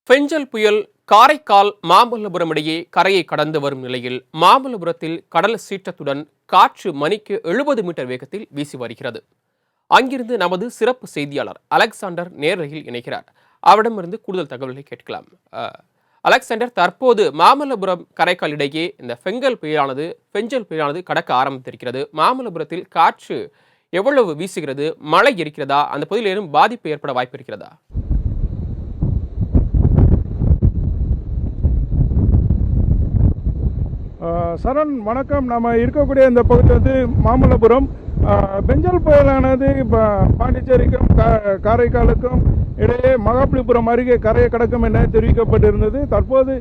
பெஞ்சல் புயல் காரைக்கால் மாமல்லபுரம் இடையே கரையை கடந்து வரும் நிலையில் மாமல்லபுரத்தில் கடல் சீற்றத்துடன் காற்று மணிக்கு 70 மீட்டர் வேகத்தில் வீசி வருகிறது. அங்கிருந்து நமது சிறப்பு செய்தியாளர் அலெக்சாண்டர் நேரலையில் இணைகிறார். அவரிடமிருந்து கூடுதல் தகவல்களை கேட்கலாம். அலெக்சாண்டர், தற்போது மாமல்லபுரம் காரைக்கால் இடையே இந்த பெஞ்சல் புயலானது கடக்க ஆரம்பித்திருக்கிறது. மாமல்லபுரத்தில் காற்று எவ்வளவு வீசுகிறது? மழை இருக்கிறதா? அந்த பகுதியில் ஏதும் பாதிப்பு ஏற்பட வாய்ப்பு இருக்கிறதா? சரண், வணக்கம். நம்ம இருக்கக்கூடிய இந்த பகுதி வந்து மாமல்லபுரம். பெஞ்சல் புயலானது இப்போ பாண்டிச்சேரிக்கும் காரைக்காலுக்கும் இடையே மகாபலிபுரம் அருகே கரையை கடக்கும் என தெரிவிக்கப்பட்டிருந்தது. தற்போது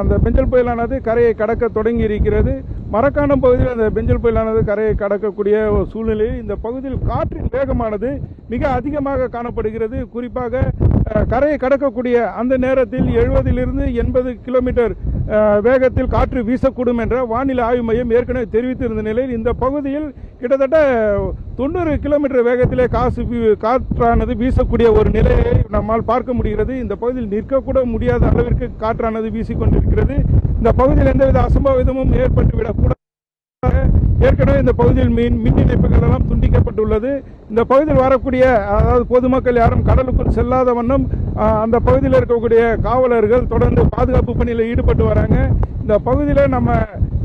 அந்த பெஞ்சல் புயலானது கரையை கடக்க தொடங்கி இருக்கிறது. மரக்காணம் பகுதியில் அந்த பெஞ்சல் புயலானது கரையை கடக்கக்கூடிய ஒரு சூழ்நிலையில் இந்த பகுதியில் காற்றின் வேகமானது மிக அதிகமாக காணப்படுகிறது. குறிப்பாக கரையை கடக்கக்கூடிய அந்த நேரத்தில் 70 to 80 கிலோமீட்டர் வேகத்தில் காற்று வீசக்கூடும் என்ற வானிலை ஆய்வு மையம் ஏற்கனவே தெரிவித்திருந்த நிலையில் இந்த பகுதியில் கிட்டத்தட்ட 90 கிலோமீட்டர் வேகத்திலே காற்றானது வீசக்கூடிய ஒரு நிலையை நம்மால் பார்க்க முடிகிறது. இந்த பகுதியில் நிற்கக்கூட முடியாத அளவிற்கு காற்றானது வீசிக்கொண்டிருக்கிறது. இந்த பகுதியில் எந்தவித அசம்பாவிதமும் ஏற்பட்டுவிடக்கூடாது. ஏற்கனவே இந்த பகுதியில் மின் இணைப்புகள் எல்லாம் துண்டிக்கப்பட்டுள்ளது. இந்த பகுதியில் வரக்கூடிய அதாவது பொதுமக்கள் யாரும் கடலுக்குள் செல்லாத வண்ணம் அந்த பகுதியில் இருக்கக்கூடிய காவலர்கள் தொடர்ந்து பாதுகாப்பு பணியில் ஈடுபட்டு வராங்க. இந்த பகுதியில் நம்ம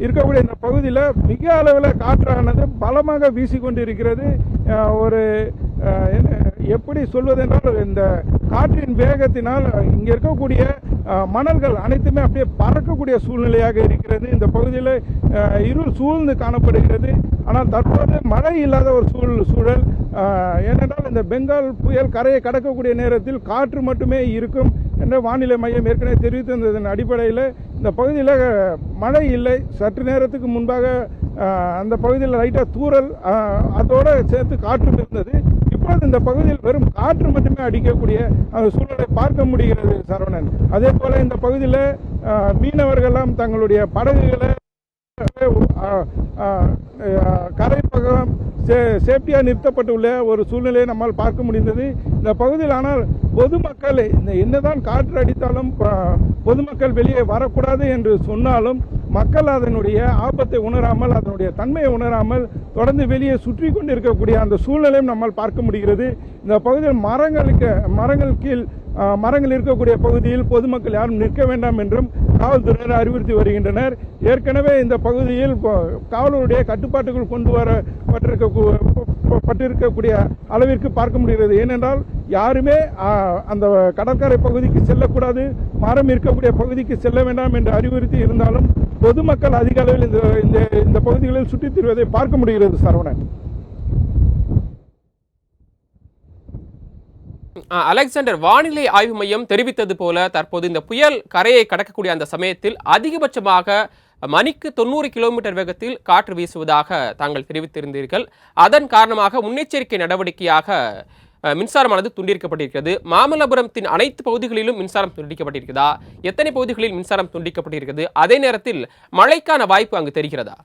இருக்கக்கூடிய இந்த பகுதியில் மிக அளவில் காற்றானது பலமாக வீசிக்கொண்டு இருக்கிறது. ஒரு எப்படி சொல்வதென்றால் இந்த காற்றின் வேகத்தினால் இங்கே இருக்கக்கூடிய மணல்கள் அனைத்துமே அப்படியே பறக்கக்கூடிய சூழ்நிலையாக இருக்கிறது. இந்த பகுதியில் இருள் சூழ்ந்து காணப்படுகிறது. ஆனால் தற்போது மழை இல்லாத ஒரு சூழல். ஏனென்றால் இந்த பெங்கால் புயல் கரையை கடக்கக்கூடிய நேரத்தில் காற்று மட்டுமே இருக்கும் என்ற வானிலை மையம் ஏற்கனவே தெரிவித்திருந்ததன் அடிப்படையில் இந்த பகுதியில் மழை இல்லை. சற்று நேரத்துக்கு முன்பாக அந்த பகுதியில் லைட்டாக தூறல் அதோடு சேர்த்து காற்றும் இருந்தது. இப்பொழுது இந்த பகுதியில் வெறும் காற்று மட்டுமே அடிக்கக்கூடிய அந்த சூழலை பார்க்க முடிகிறது சரவணன். அதே போல இந்த பகுதியில் மீனவர்களெல்லாம் தங்களுடைய படகுகளை கரை பக்கம் சேஃப்டியாக நிறுத்தப்பட்டுள்ள ஒரு சூழ்நிலையை நம்மால் பார்க்க முடிந்தது இந்த பகுதியில். ஆனால் பொதுமக்கள் இந்த என்னதான் காற்று அடித்தாலும் பொதுமக்கள் வெளியே வரக்கூடாது என்று சொன்னாலும் மக்கள் அதனுடைய ஆபத்தை உணராமல், அதனுடைய தன்மையை உணராமல் தொடர்ந்து வெளியே சுற்றி கொண்டு இருக்கக்கூடிய அந்த சூழ்நிலையும் நம்மால் பார்க்க முடிகிறது. இந்த பகுதியில் மரங்கள் கீழ் மரங்கள் இருக்கக்கூடிய பகுதியில் பொதுமக்கள் யாரும் நிற்க வேண்டாம் என்றும் காவல்துறையினர் அறிவுறுத்தி வருகின்றனர். ஏற்கனவே இந்த பகுதியில் காவலருடைய கட்டுப்பாட்டுக்குள் கொண்டு வரப்பட்டிருக்கக்கூடிய அளவிற்கு பார்க்க முடிகிறது. ஏனென்றால் யாருமே அந்த கடற்கரை பகுதிக்கு செல்லக்கூடாது, மரம் இருக்கக்கூடிய பகுதிக்கு செல்ல வேண்டாம் என்று அறிவுறுத்தி இருந்தாலும் பொதுமக்கள் அதிக அளவில் இந்த பகுதிகளில் சுற்றித் திரிவதை பார்க்க முடிகிறது சரவணன். அலெக்சாண்டர், வானிலை ஆய்வு மையம் தெரிவித்தது போல தற்போது இந்த புயல் கரையை கடக்கக்கூடிய அந்த சமயத்தில் அதிகபட்சமாக மணிக்கு 90 கிலோமீட்டர் வேகத்தில் காற்று வீசுவதாக தாங்கள் தெரிவித்திருந்தீர்கள். அதன் காரணமாக முன்னெச்சரிக்கை நடவடிக்கையாக மின்சாரமானது துண்டிக்கப்பட்டிருக்கிறது. மாமல்லபுரத்தின் அனைத்து பகுதிகளிலும் மின்சாரம் துண்டிக்கப்பட்டிருக்கிறதா? எத்தனை பகுதிகளில் மின்சாரம் துண்டிக்கப்பட்டிருக்கிறது? அதே நேரத்தில் மழைக்கான வாய்ப்பு அங்கு தெரிகிறதா?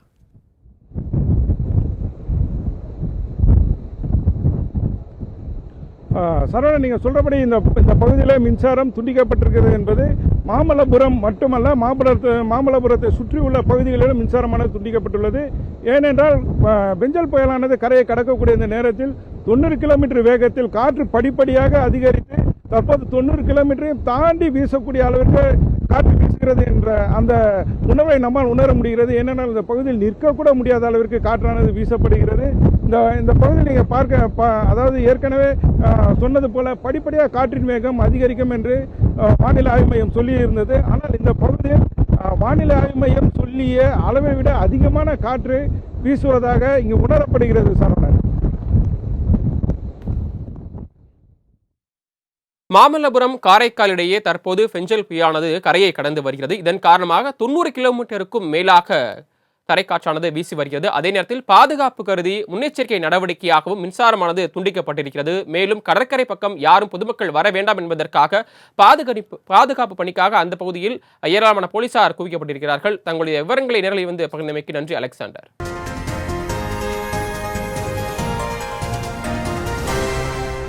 சரவணன், நீங்கள் சொல்கிறபடி இந்த பகுதியில் மின்சாரம் துண்டிக்கப்பட்டிருக்கிறது என்பது மாமல்லபுரம் மட்டுமல்ல, மாமல்லபுரத்தை சுற்றியுள்ள பகுதிகளிலும் மின்சாரமானது துண்டிக்கப்பட்டுள்ளது. ஏனென்றால் பெஞ்சல் புயலானது கரையை கடக்கக்கூடிய இந்த நேரத்தில் 90 கிலோமீட்டர் வேகத்தில் காற்று படிப்படியாக அதிகரித்து தற்போது 90 கிலோமீட்டரையும் தாண்டி வீசக்கூடிய அளவிற்கு காற்று வீசுகிறது என்ற அந்த உணர்வை நம்மால் உணர முடிகிறது. ஏனென்றால் இந்த பகுதியில் நிற்கக்கூட முடியாத அளவிற்கு காற்றானது வீசப்படுகிறது. இந்த பகுதியில் நீங்கள் அதாவது ஏற்கனவே சொன்னது போல படிப்படியாக காற்றின் வேகம் அதிகரிக்கும் என்று வானிலை ஆய்வு மையம் சொல்லியிருந்தது. ஆனால் இந்த பகுதியில் வானிலை ஆய்வு மையம் சொல்லிய அளவை விட அதிகமான காற்று வீசுவதாக இங்கு உணரப்படுகிறது சரவணன். மாமல்லபுரம் காரைக்கால் இடையே தற்போது பெஞ்சல் புயலானது கரையை கடந்து வருகிறது. இதன் காரணமாக 90 கிலோமீட்டருக்கும் மேலாக தரைக்காற்றானது வீசி வருகிறது. அதே நேரத்தில் பாதுகாப்பு கருதி முன்னெச்சரிக்கை நடவடிக்கையாகவும் மின்சாரமானது துண்டிக்கப்பட்டிருக்கிறது. மேலும் கடற்கரை பக்கம் யாரும் பொதுமக்கள் வர வேண்டாம் என்பதற்காக பாதுகாப்பு பணிக்காக அந்த பகுதியில் ஏராளமான போலீசார் குவிக்கப்பட்டிருக்கிறார்கள். தங்களுடைய விவரங்களை நேரில் பகிர்ந்தமைக்கு நன்றி அலெக்சாண்டர்.